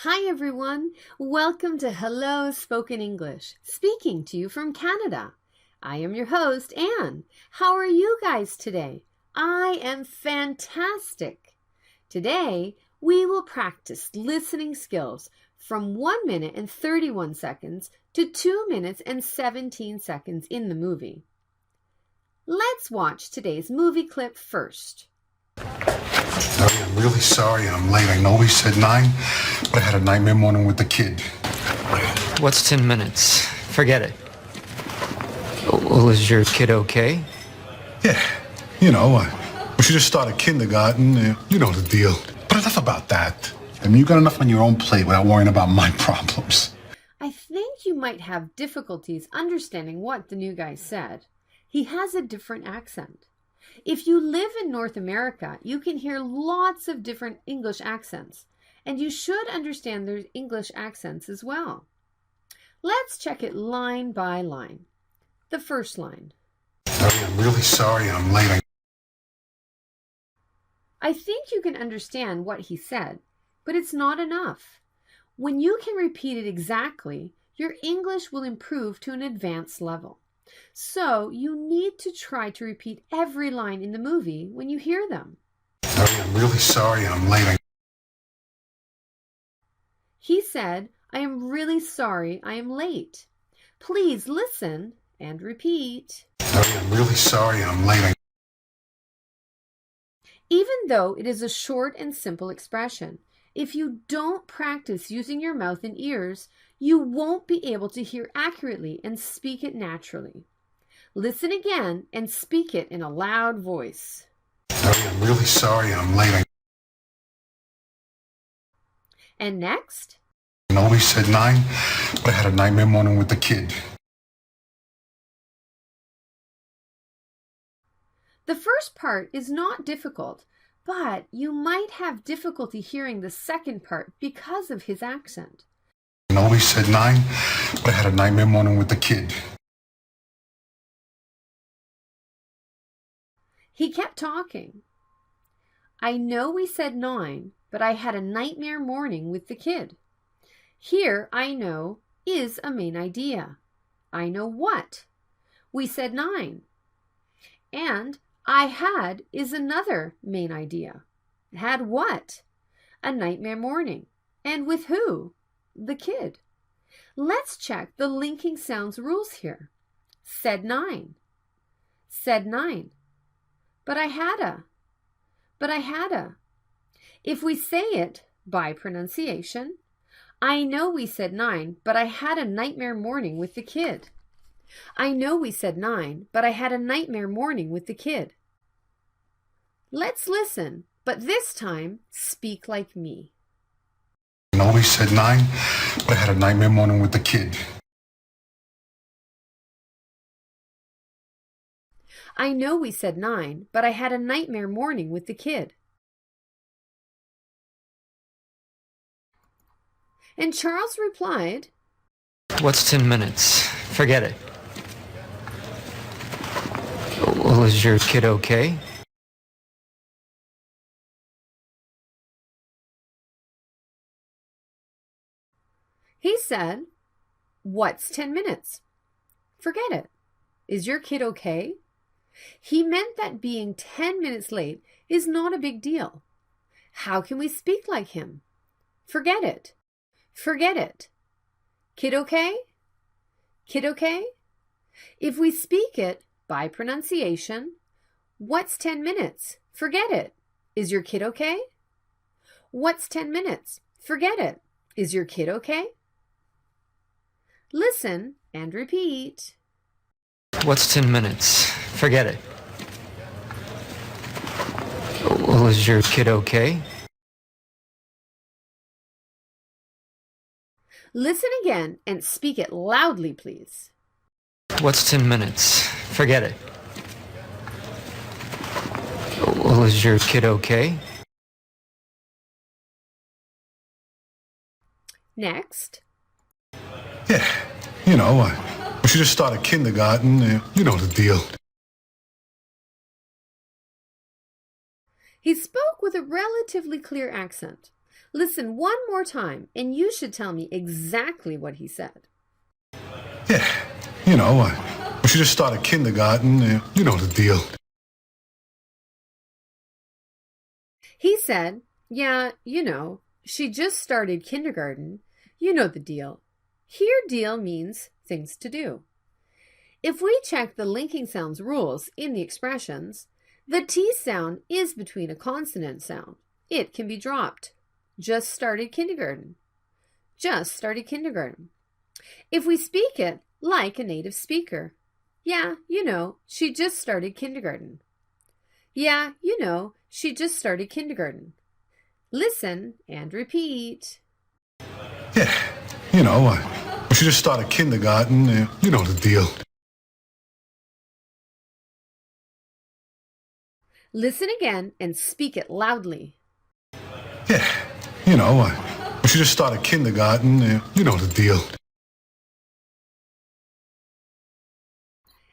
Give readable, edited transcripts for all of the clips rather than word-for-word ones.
Hi everyone, welcome to Hello Spoken English, speaking to you from Canada. I am your host, Anne. How are you guys today? I am fantastic. Today, we will practice listening skills from 1 minute and 31 seconds to 2 minutes and 17 seconds in the movie. Let's watch today's movie clip first. Harry, I'm really sorry I'm late. I know we said 9, but I had a nightmare morning with the kid. What's 10 minutes? Forget it. Well, is your kid okay? Yeah, we should just start kindergarten. You know the deal. But enough about that. I mean, you got enough on your own plate without worrying about my problems. I think you might have difficulties understanding what the new guy said. He has a different accent. If you live in North America, you can hear lots of different English accents, and you should understand their English accents as well. Let's check it line by line. The first line. Harry, I'm really sorry I'm late. I think you can understand what he said, but it's not enough. When you can repeat it exactly, your English will improve to an advanced level. So you need to try to repeat every line in the movie when you hear them. Harry, I'm really sorry I'm late. He said, I am really sorry I am late. Please listen and repeat. Harry, I'm really sorry I'm late. Even though it is a short and simple expression, if you don't practice using your mouth and ears, you won't be able to hear accurately and speak it naturally. Listen again and speak it in a loud voice. Harry, I'm really sorry I'm late. And next? I know we said 9, but I had a nightmare morning with the kid. The first part is not difficult, but you might have difficulty hearing the second part because of his accent. I know we said 9, but I had a nightmare morning with the kid. He kept talking. I know we said 9, but I had a nightmare morning with the kid. Here, I know is a main idea. I know what. We said 9. And I had is another main idea. Had what? A nightmare morning. And with who? The kid. Let's check the linking sounds rules here. Said 9. Said 9. But I had a. But I had a. If we say it by pronunciation, I know we said 9, but I had a nightmare morning with the kid. I know we said 9, but I had a nightmare morning with the kid. Let's listen, but this time speak like me. I know we said 9, but I had a nightmare morning with the kid. I know we said 9, but I had a nightmare morning with the kid. And Charles replied, What's 10 minutes? Forget it. Well, is your kid okay? He said, What's 10 minutes? Forget it. Is your kid okay? He meant that being 10 minutes late is not a big deal. How can we speak like him? Forget it. Forget it. Kid okay? Kid okay? If we speak it by pronunciation, what's 10 minutes? Forget it. Is your kid okay? What's 10 minutes? Forget it. Is your kid okay? Listen and repeat. What's 10 minutes? Forget it. Well, is your kid okay? Listen again and speak it loudly, please. What's 10 minutes? Forget it. Well, is your kid okay? Next. Yeah, we should just start kindergarten. You know the deal. He spoke with a relatively clear accent. Listen one more time, and you should tell me exactly what he said. Yeah, we should just started kindergarten. You know the deal. He said, yeah, she just started kindergarten. You know the deal. Here, deal means things to do. If we check the linking sounds rules in the expressions, the T sound is between a consonant sound. It can be dropped. Just started kindergarten. Just started kindergarten. If we speak it like a native speaker, yeah, she just started kindergarten. Yeah, she just started kindergarten. Listen and repeat. Yeah, we should just started kindergarten. You know the deal. Listen again and speak it loudly. Yeah, we should just started kindergarten. You know the deal.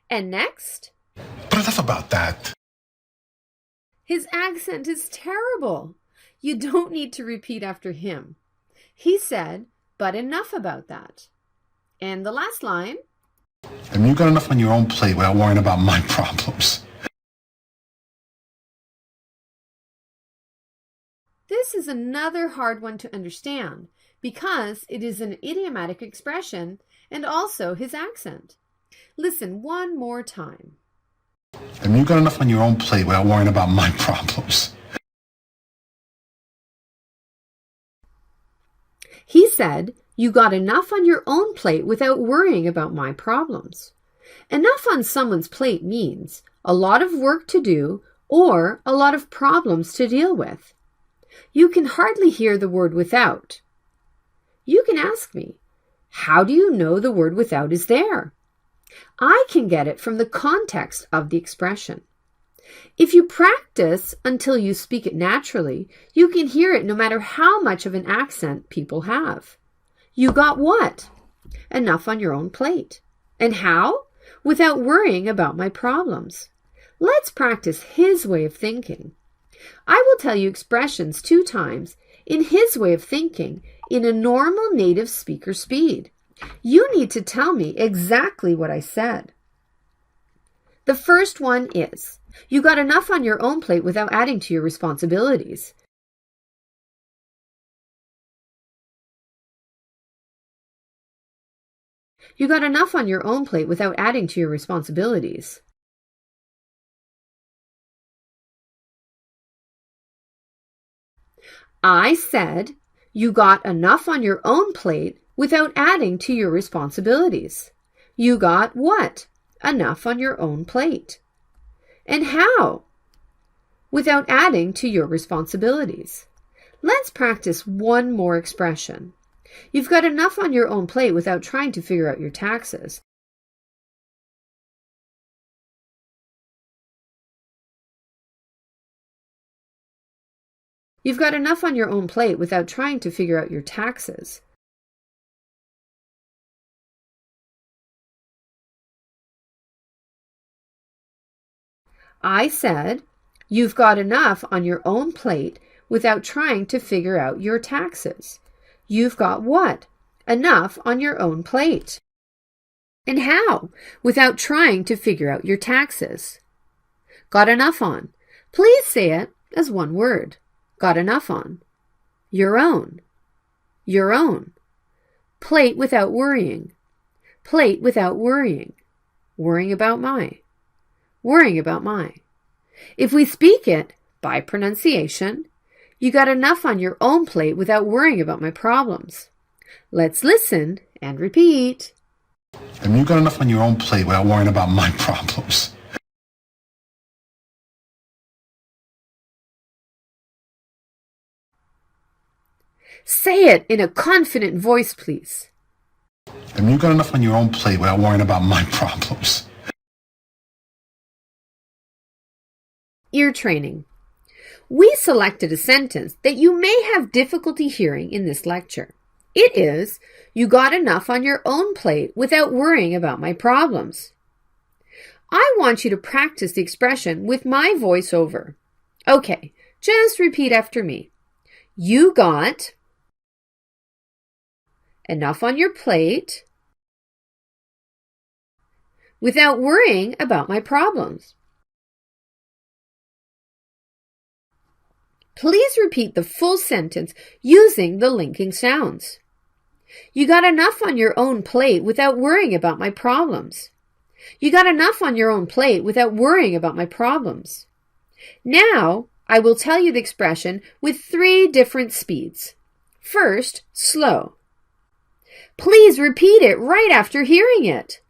And next? But enough about that. His accent is terrible. You don't need to repeat after him. He said, but enough about that. And the last line? And you got enough on your own plate without worrying about my problems. This is another hard one to understand because it is an idiomatic expression and also his accent. Listen one more time. And you got enough on your own plate without worrying about my problems. He said, you got enough on your own plate without worrying about my problems. Enough on someone's plate means a lot of work to do or a lot of problems to deal with. You can hardly hear the word without. You can ask me, how do you know the word without is there? I can get it from the context of the expression. If you practice until you speak it naturally, you can hear it no matter how much of an accent people have. You got what? Enough on your own plate. And how? Without worrying about my problems. Let's practice his way of thinking. I will tell you expressions 2 times in his way of thinking in a normal native speaker speed. You need to tell me exactly what I said. The first one is, you got enough on your own plate without adding to your responsibilities. You got enough on your own plate without adding to your responsibilities. I said, you got enough on your own plate without adding to your responsibilities. You got what? Enough on your own plate. And how? Without adding to your responsibilities. Let's practice one more expression. You've got enough on your own plate without trying to figure out your taxes. You've got enough on your own plate without trying to figure out your taxes. I said, you've got enough on your own plate without trying to figure out your taxes. You've got what? Enough on your own plate. And how? Without trying to figure out your taxes. Got enough on. Please say it as one word. Got enough on. Your own. Your own. Plate without worrying. Plate without worrying. Worrying about my. Worrying about my. If we speak it by pronunciation, you got enough on your own plate without worrying about my problems. Let's listen and repeat. And you got enough on your own plate without worrying about my problems. Say it in a confident voice, please. And you got enough on your own plate without worrying about my problems. Ear training. We selected a sentence that you may have difficulty hearing in this lecture. It is, you got enough on your own plate without worrying about my problems. I want you to practice the expression with my voice over. Okay, just repeat after me. You got enough on your plate without worrying about my problems. Please repeat the full sentence using the linking sounds. You got enough on your own plate without worrying about my problems. You got enough on your own plate without worrying about my problems. Now, I will tell you the expression with 3 different speeds. First, slow. Please repeat it right after hearing it.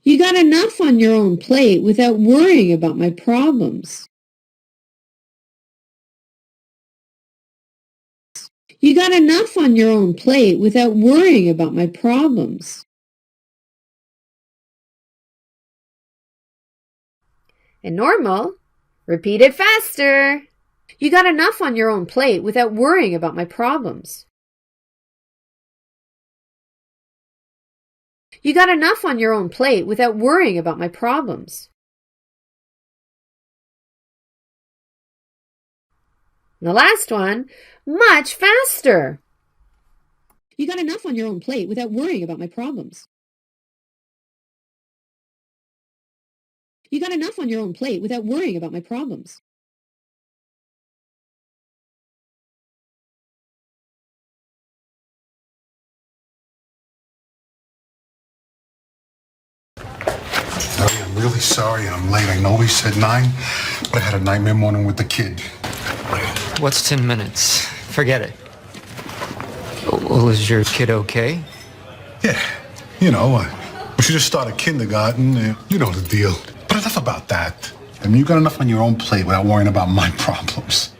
You got enough on your own plate without worrying about my problems. You got enough on your own plate without worrying about my problems. And normal, repeat it faster. You got enough on your own plate without worrying about my problems. You got enough on your own plate without worrying about my problems. And the last one, much faster. You got enough on your own plate without worrying about my problems. You got enough on your own plate without worrying about my problems. Larry, I'm really sorry I'm late. I know we said 9, but I had a nightmare morning with the kid. What's 10 minutes? Forget it. Well, is your kid okay? Yeah, she just started kindergarten. You know the deal. But enough about that. I mean, you got enough on your own plate without worrying about my problems.